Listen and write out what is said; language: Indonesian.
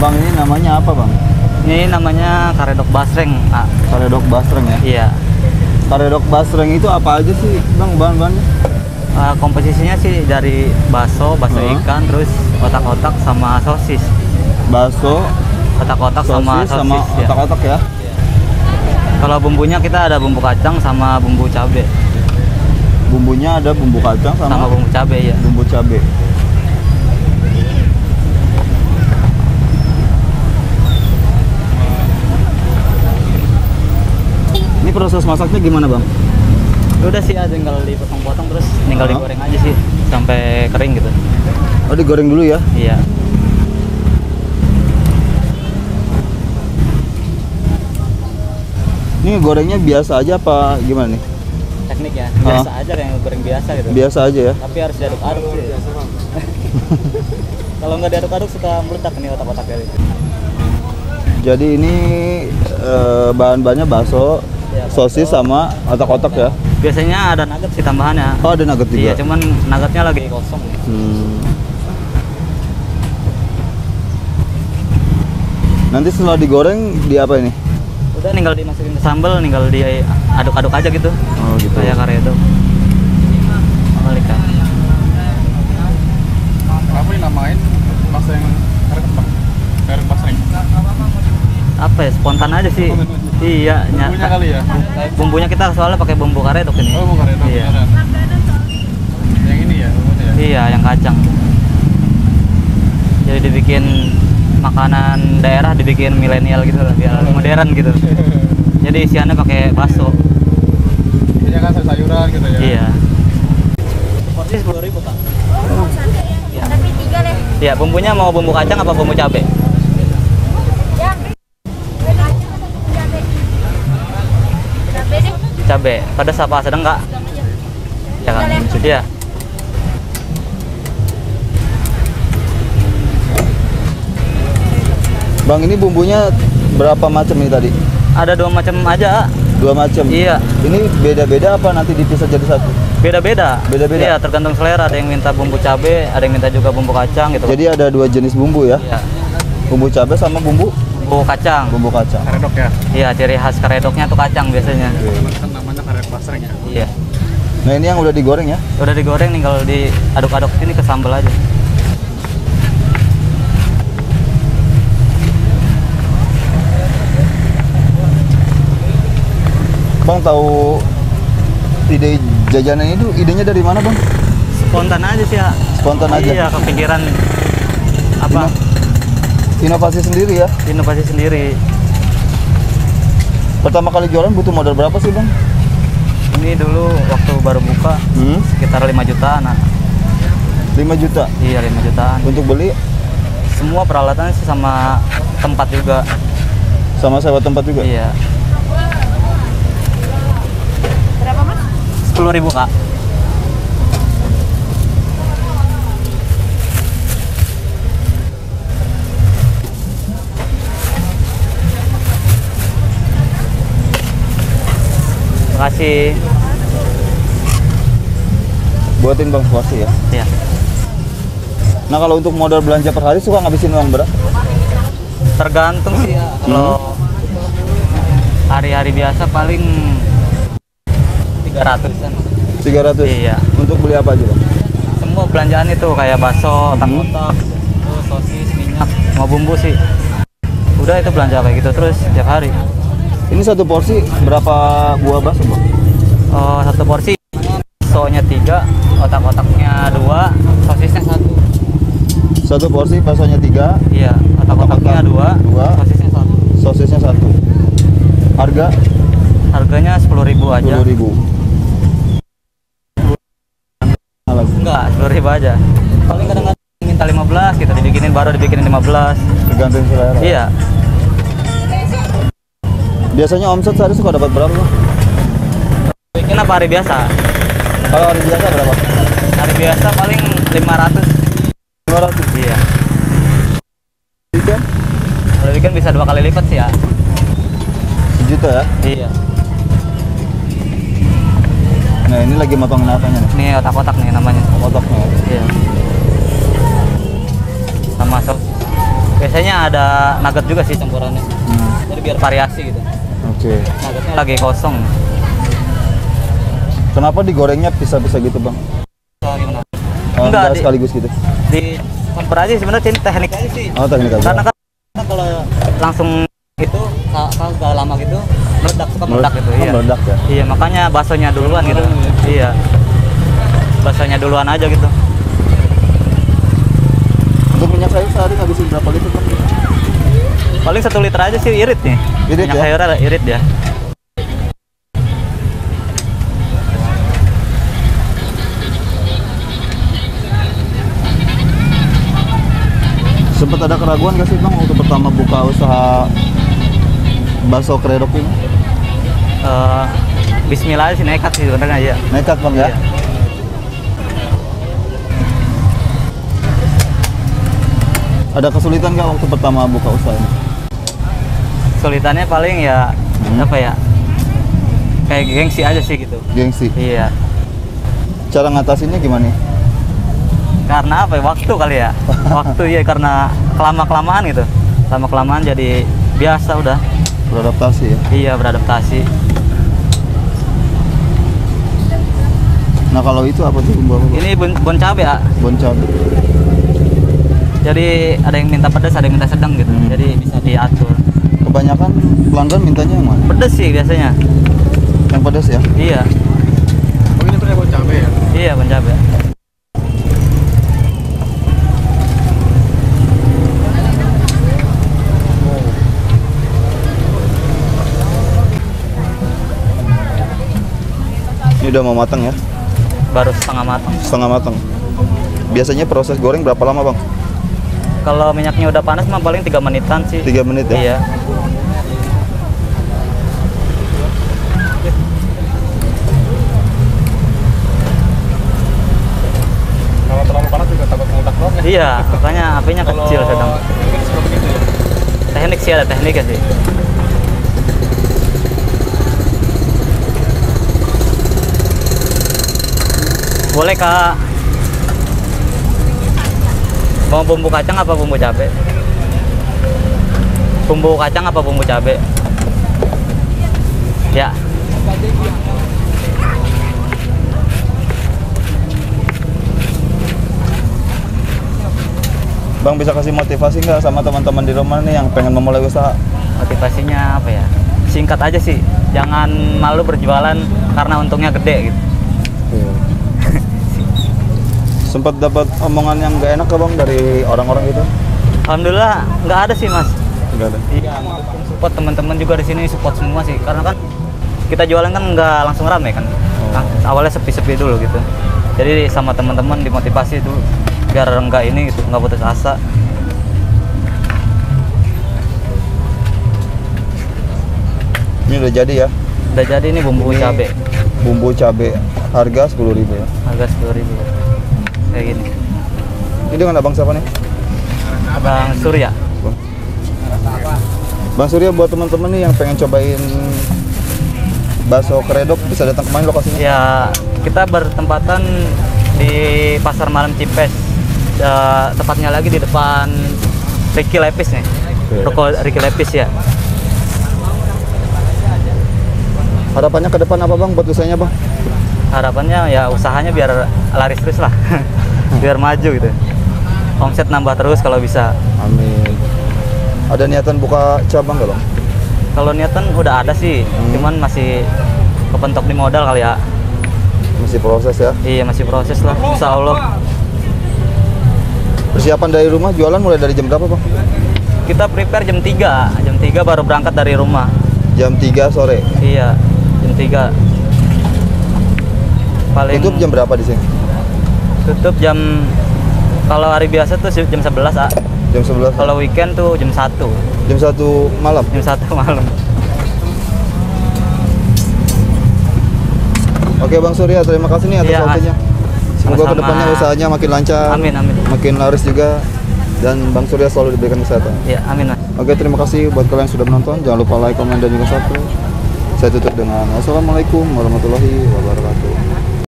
Bang, ini namanya apa bang? Ini namanya karedok basreng. Karedok basreng ya? Iya. Karedok basreng itu apa aja sih bang bahan-bahannya? Komposisinya sih dari bakso ikan, terus otak-otak sama sosis. Bakso, Otak-otak sama sosis ya. otak-otak ya? Kalau bumbunya kita ada bumbu kacang sama bumbu cabe. Bumbunya ada bumbu kacang sama Bumbu cabe ya. bumbu cabe. Ini proses masaknya gimana bang? Udah sih ya, tinggal dipotong-potong terus tinggal digoreng aja sih sampai kering gitu. Oh, digoreng dulu ya? Iya. Ini gorengnya biasa aja apa gimana nih? Teknik ya, biasa aja kayak goreng biasa gitu. Biasa aja ya? Tapi harus diaduk-aduk sih. Kalau nggak diaduk-aduk suka meledak nih otak-otaknya. Jadi ini bahan-bahannya bakso, Ya, sosis sama otak-otak ya? Biasanya ada nugget sih tambahannya. Oh, ada nugget juga? Iya, cuman nuggetnya lagi kosong. Nanti setelah digoreng di apa ini? Udah tinggal dimasukin ke sambal, tinggal diaduk-aduk aja gitu. Oh gitu. Kayak karedok. Balik kan. Apa yang namain masa yang karedok basreng? Apa ya, spontan aja sih. Iya, Bumbunya kali ya? Bumbunya kita soalnya pakai bumbu karedok ini. Oh, bumbu karedok. Iya. Yang ini ya, bumbunya ya? Iya, yang kacang. Jadi dibikin makanan daerah, dibikin milenial gitu lah, biar modern gitu. Jadi isiannya pakai bakso. Iya kan sayuran gitu ya? Iya. Porsi 10.000 Kak. Oh, satu ya? Iya. Tapi 3 deh. Iya, bumbunya mau bumbu kacang apa bumbu cabe? Yang cabe deh. Cabe. Pedas apa sedang nggak? Ya kan? Iya. Bang, ini bumbunya berapa macam ini tadi? Ada 2 macam aja. 2 macam? Iya. Ini beda-beda apa nanti dipisah jadi satu? Beda-beda. Beda-beda? Iya, tergantung selera. Ada yang minta bumbu cabe, ada yang minta juga bumbu kacang gitu. Jadi ada 2 jenis bumbu ya? Iya. Bumbu cabai sama bumbu Kacang. bumbu kacang. Karedok ya? Iya, ciri khas karedoknya tuh kacang biasanya. Kan namanya karedok basreng ya? Iya. Nah, ini yang udah digoreng ya? Udah digoreng, tinggal diaduk-aduk ini ke sambal aja. Bang, tahu ide jajanan itu idenya dari mana bang? Spontan aja sih ya. Spontan aja? Iya, kepikiran apa? Inovasi sendiri ya? Inovasi sendiri. Pertama kali jualan butuh modal berapa sih bang? Ini dulu waktu baru buka sekitar 5 jutaan. 5 juta? Iya, 5 jutaan. Untuk beli? Semua peralatannya sih sama tempat juga. Sama sewa tempat juga? Iya. Berapa mas? 10.000 Kak. Terima kasih. Buatin bang porsi ya? Iya. Nah, kalau untuk modal belanja per hari suka ngabisin uang berapa? Tergantung sih ya. Kalau hari-hari biasa paling 300-an. 300? Iya. Untuk beli apa aja bang? Semua belanjaan itu kayak bakso, otak-otak, terus sosis, minyak, mau bumbu sih. Udah itu belanja kayak gitu terus tiap hari. Ini satu porsi berapa buah bakso bang? Oh, satu porsi baksonya 3, otak-otaknya 2, sosisnya 1. Satu porsi baksonya 3, Iya, otak-otaknya 2, sosisnya 1. sosisnya 1. Harga? Harganya 10.000 aja. 10.000. Enggak, 10.000 aja. Paling kadang-kadang minta 15, kita dibikinin baru dibikinin 15. Tergantung selera. Iya. Biasanya omset sehari suka dapat berapa bang? Bikin apa hari biasa? Kalau hari biasa berapa? Hari biasa paling 500. 500? Iya. Weekend? Kalau weekend bisa 2 kali lipat sih ya. 1 juta ya? Iya. Nah, ini lagi motongin apanya nih? Ini otak-otak nih namanya. Otoknya. Iya. Sama sop. Oke, biasanya ada nugget juga sih campurannya. Jadi biar variasi gitu. Oke. Nuggetnya lagi kosong. Kenapa digorengnya pisah-pisah gitu bang? Oh, gimana? Enggak sekaligus gitu. Di campur aja sebenarnya teknik aja sih. Oh teknik aja. Karena kan kalau langsung itu kalau lama gitu suka meledak gitu. Iya. Meledak ya. Iya, makanya baksonya duluan gitu. Iya. Baksonya duluan aja gitu. Untuk minyak sayur sehari ngabisin berapa liter bang? Paling 1 liter aja sih irit nih. Irit minyak ya? sayur ada irit ya. Sempat ada keraguan gak sih bang waktu pertama buka usaha bakso Kredok ini? Bismillah sih, nekat sih sebenarnya ya. Nekat bang ya? Iya. Ada kesulitan nggak waktu pertama buka usaha ini? Kesulitannya paling ya apa ya? Kayak gengsi aja sih gitu. Gengsi. Iya. Cara ngatasinnya gimana? Karena apa ya? Waktu kali ya. Waktu ya, karena kelamaan gitu. Kelamaan jadi biasa udah. Beradaptasi ya? Iya, beradaptasi. Nah kalau itu apa tuh bumbu? Ini bon cabe ya. Bon cabe. Jadi ada yang minta pedas, ada yang minta sedang gitu. Jadi bisa diatur. Kebanyakan pelanggan mintanya yang mana? Pedas sih biasanya. Yang pedas ya? Iya. Oh ini pakai bon cabe ya? Iya, bon cabe. Ini udah mau matang ya? Baru setengah matang. Setengah matang. Biasanya proses goreng berapa lama bang? Kalau minyaknya udah panas mah paling 3 menitan sih. 3 menit ya? Iya. Kalau terlalu panas juga takut meledak doang ya? Iya, makanya apinya kecil sedang. Ini suka begitu ya? Teknik sih, ada tekniknya sih. Boleh kak. Mau bumbu kacang apa bumbu cabe? Bumbu kacang apa bumbu cabe? Ya. Bang bisa kasih motivasi nggak sama teman-teman di rumah nih yang pengen memulai usaha? Motivasinya apa ya? Singkat aja sih. Jangan malu berjualan karena untungnya gede gitu. Sempat dapat omongan yang nggak enak ya bang dari orang-orang gitu? Alhamdulillah nggak ada sih mas. Nggak ada. Iya, support teman-teman juga di sini, support semua sih. Karena kan kita jualan kan nggak langsung rame kan. Awalnya sepi-sepi dulu gitu. Jadi sama teman-teman dimotivasi dulu biar nggak ini gitu, nggak putus asa. Ini udah jadi ya? Udah jadi ini bumbu cabe. Bumbu cabe harga 10.000 ya? Harga 10.000. Kayak gini. Ini dengan abang siapa nih? Bang Surya. Bang Surya, buat teman-teman nih yang pengen cobain bakso Kredok bisa datang kemana lokasinya? Ya, kita bertempatan di Pasar Malam Cipes. Tepatnya lagi di depan Ricky Lepis nih. Toko Ricky Lepis ya. Harapannya ke depan apa bang buat usahanya bang? Harapannya ya usahanya biar laris terus lah. Biar maju gitu. Omset nambah terus kalau bisa. Amin. Ada niatan buka cabang nggak bang? Kalau niatan udah ada sih, cuman masih kepentok di modal kali ya. Masih proses ya? Iya, masih proses lah, insya Allah. Persiapan dari rumah jualan mulai dari jam berapa bang? Kita prepare jam 3. Jam 3 baru berangkat dari rumah. Jam 3 sore? Iya, jam 3. Paling Tutup jam berapa di sini? tutup jam, kalau hari biasa tuh jam 11 ah. Jam 11? Kalau weekend tuh jam 1. Jam 1 malam? Jam 1 malam. Oke Bang Surya, terima kasih nih atas Iya, waktunya. Semoga sama-sama. kedepannya usahanya makin lancar, Amin, amin. makin laris juga, dan Bang Surya selalu diberikan kesehatan. Ya, amin mas. Oke, terima kasih buat kalian yang sudah menonton. Jangan lupa like, komen, dan juga subscribe. Saya tutup dengan wassalamualaikum warahmatullahi wabarakatuh.